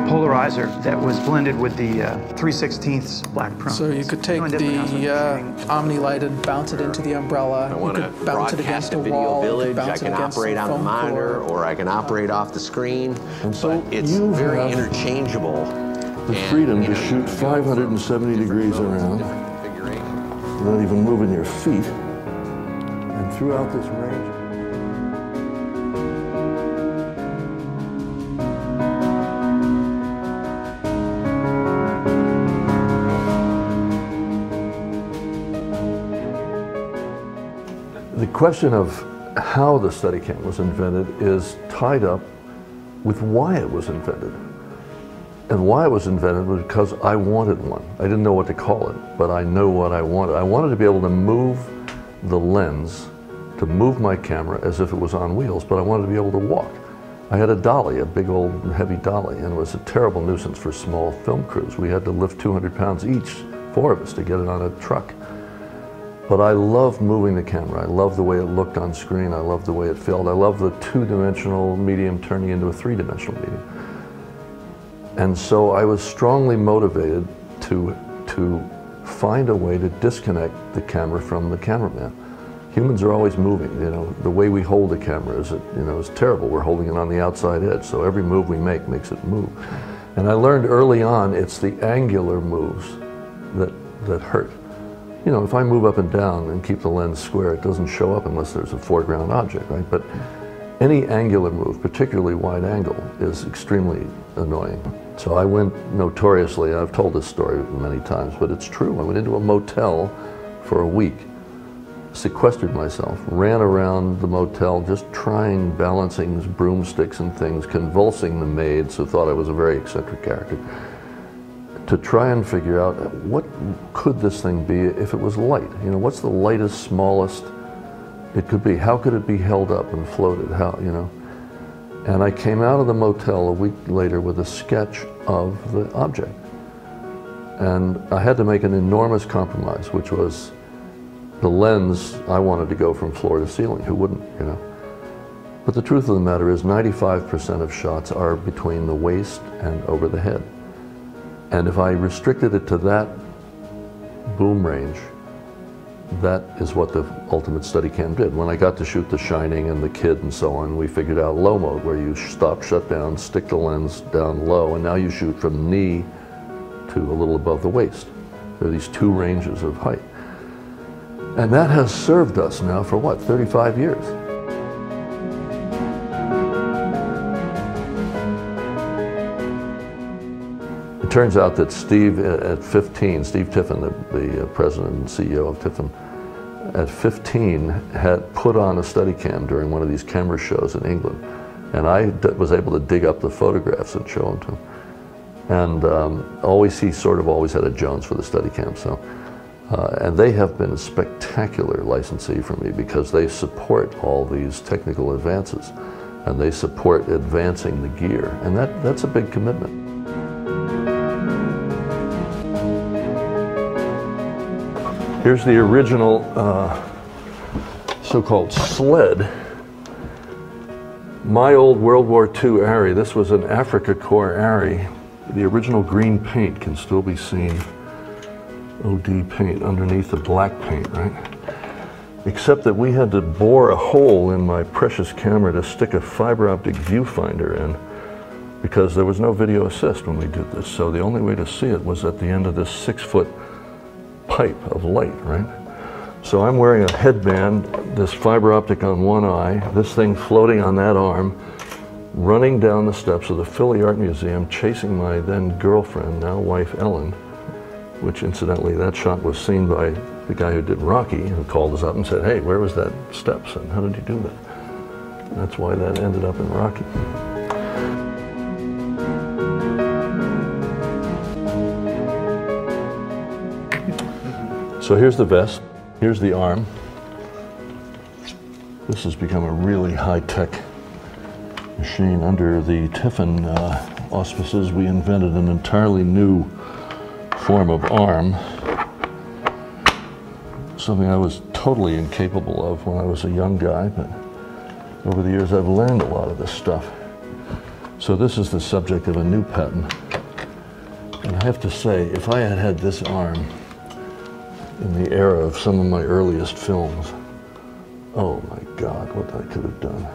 polarizer that was blended with the 3/16 black chrome. So you could take the Omni light and bounce it into the umbrella. I want to bounce it against broadcast a the video wall. village. I can operate on the monitor, or I can operate off the screen. And so but it's you very have interchangeable. the freedom to shoot 570 degrees around, without even moving your feet, and throughout this range. The question of how the Steadicam was invented is tied up with why it was invented. And why it was invented was because I wanted one. I didn't know what to call it, but I knew what I wanted. I wanted to be able to move the lens, to move my camera as if it was on wheels, but I wanted to be able to walk. I had a dolly, a big old heavy dolly, and it was a terrible nuisance for small film crews. We had to lift 200 pounds each, 4 of us, to get it on a truck. But I loved moving the camera. I loved the way it looked on screen. I loved the way it felt. I loved the 2-dimensional medium turning into a 3-dimensional medium. And so I was strongly motivated to find a way to disconnect the camera from the cameraman. Humans are always moving, you know. The way we hold a camera is, is terrible. We're holding it on the outside edge, so every move we make makes it move. And I learned early on it's the angular moves that hurt. You know, if I move up and down and keep the lens square, it doesn't show up unless there's a foreground object, right? But any angular move, particularly wide angle, is extremely annoying. So I went notoriously, I've told this story many times, but it's true. I went into a motel for a week, sequestered myself, ran around the motel just trying, balancing broomsticks and things, convulsing the maids who thought I was a very eccentric character, to try and figure out what could this thing be if it was light. You know, what's the lightest, smallest it could be? How could it be held up and floated? How, you know? And I came out of the motel a week later with a sketch of the object. And I had to make an enormous compromise, which was the lens. I wanted to go from floor to ceiling. Who wouldn't, you know? But the truth of the matter is 95% of shots are between the waist and over the head. And if I restricted it to that boom range, that is what the ultimate Steadicam did. When I got to shoot The Shining and The Kid and so on, we figured out low mode, where you stop, shut down, stick the lens down low, and now you shoot from the knee to a little above the waist. There are these 2 ranges of height. And that has served us now for what, 35 years? It turns out that Steve, at 15, Steve Tiffin, the president and CEO of Tiffin, at 15 had put on a Steadicam during one of these camera shows in England. And I was able to dig up the photographs and show them to him. And he sort of always had a Jones for the Steadicam. So, and they have been a spectacular licensee for me because they support all these technical advances and they support advancing the gear. And that's a big commitment. Here's the original so-called sled. My old World War II Arri. This was an Africa Corps Arri. The original green paint can still be seen. OD paint underneath the black paint, right? Except that we had to bore a hole in my precious camera to stick a fiber optic viewfinder in because there was no video assist when we did this. So the only way to see it was at the end of this 6-foot pipe of light, right? So I'm wearing a headband, this fiber optic on one eye, this thing floating on that arm, running down the steps of the Philly Art Museum, chasing my then girlfriend, now wife Ellen, which incidentally, that shot was seen by the guy who did Rocky, who called us up and said, hey, where was that steps and how did you do that? And that's why that ended up in Rocky. So here's the vest, here's the arm. This has become a really high-tech machine. Under the Tiffin auspices, we invented an entirely new form of arm, something I was totally incapable of when I was a young guy, but over the years I've learned a lot of this stuff. So this is the subject of a new patent. And I have to say, if I had had this arm in the era of some of my earliest films, oh my God, what I could have done.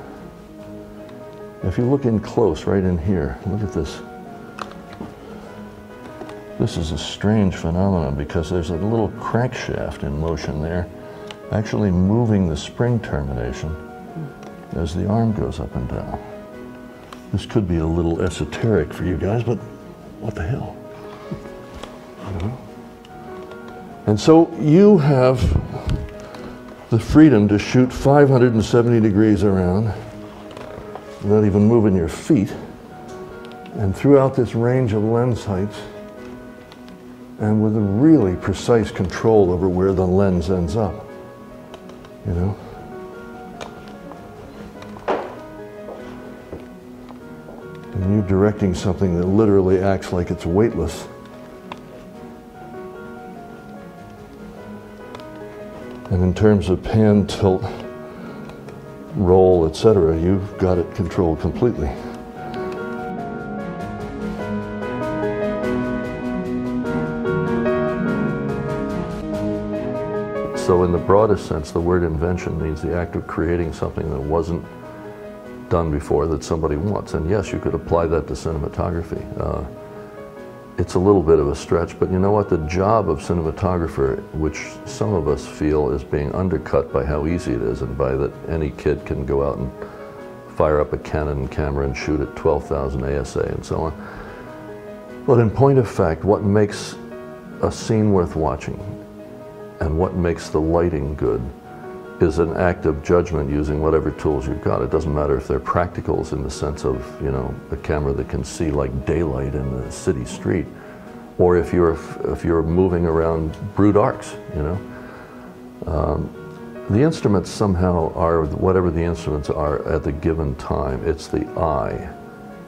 If you look in close, right in here, look at this. This is a strange phenomenon because there's a little crankshaft in motion there, actually moving the spring termination as the arm goes up and down. This could be a little esoteric for you guys, but what the hell? You know? And so you have the freedom to shoot 570 degrees around without even moving your feet, and throughout this range of lens heights, and with a really precise control over where the lens ends up, you know? And you're directing something that literally acts like it's weightless. And in terms of pan, tilt, roll, etc., you've got it controlled completely. So in the broadest sense, the word invention means the act of creating something that wasn't done before that somebody wants. And yes, you could apply that to cinematography. It's a little bit of a stretch, but you know what? The job of cinematographer, which some of us feel is being undercut by how easy it is and by that any kid can go out and fire up a Canon camera and shoot at 12,000 ASA and so on. But in point of fact, what makes a scene worth watching and what makes the lighting good is an act of judgment using whatever tools you've got. It doesn't matter if they're practicals in the sense of, you know, a camera that can see like daylight in the city street, or if you're moving around brute arcs, you know. The instruments somehow are whatever the instruments are at the given time. It's the eye.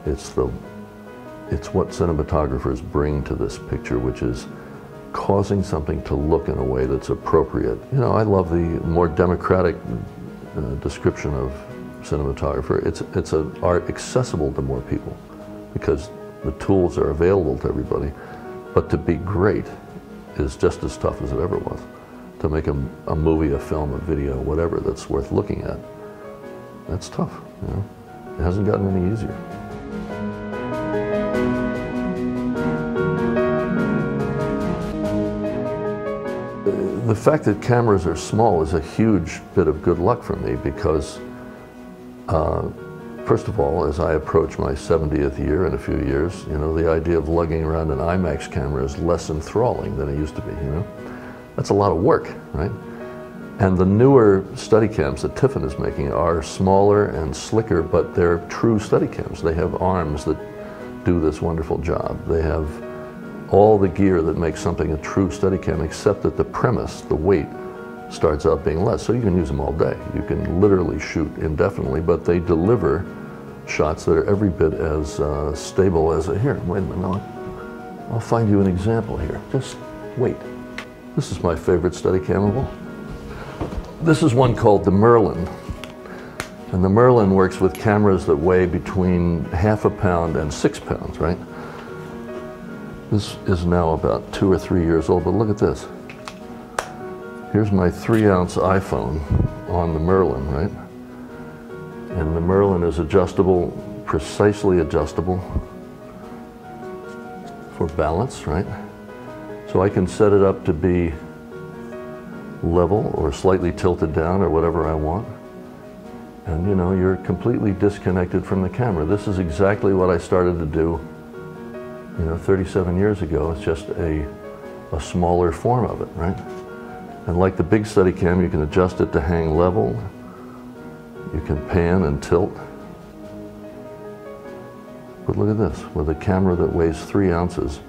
It's what cinematographers bring to this picture, which is causing something to look in a way that's appropriate. You know, I love the more democratic description of cinematographer. It's an art accessible to more people because the tools are available to everybody. But to be great is just as tough as it ever was. To make a movie, a film, a video, whatever that's worth looking at, that's tough, you know. It hasn't gotten any easier. The fact that cameras are small is a huge bit of good luck for me because, first of all, as I approach my 70th year in a few years, you know, the idea of lugging around an IMAX camera is less enthralling than it used to be, you know. That's a lot of work, right? And the newer Steadicams that Tiffin is making are smaller and slicker, but they're true Steadicams. They have arms that do this wonderful job. They have all the gear that makes something a true Steadicam, except that the premise, the weight, starts out being less. So you can use them all day. You can literally shoot indefinitely, but they deliver shots that are every bit as stable as here, wait a minute, I'll find you an example here. Just wait. This is my favorite Steadicam of all. This is one called the Merlin. And the Merlin works with cameras that weigh between ½ a pound and 6 pounds, right? This is now about 2 or 3 years old, but look at this. Here's my 3-ounce iPhone on the Merlin, right? And the Merlin is adjustable, precisely adjustable for balance, right? So I can set it up to be level or slightly tilted down or whatever I want. And you know, you're completely disconnected from the camera. This is exactly what I started to do, you know, 37 years ago. It's just a smaller form of it, right? And like the big Steadicam, you can adjust it to hang level. You can pan and tilt. But look at this, with a camera that weighs 3 ounces,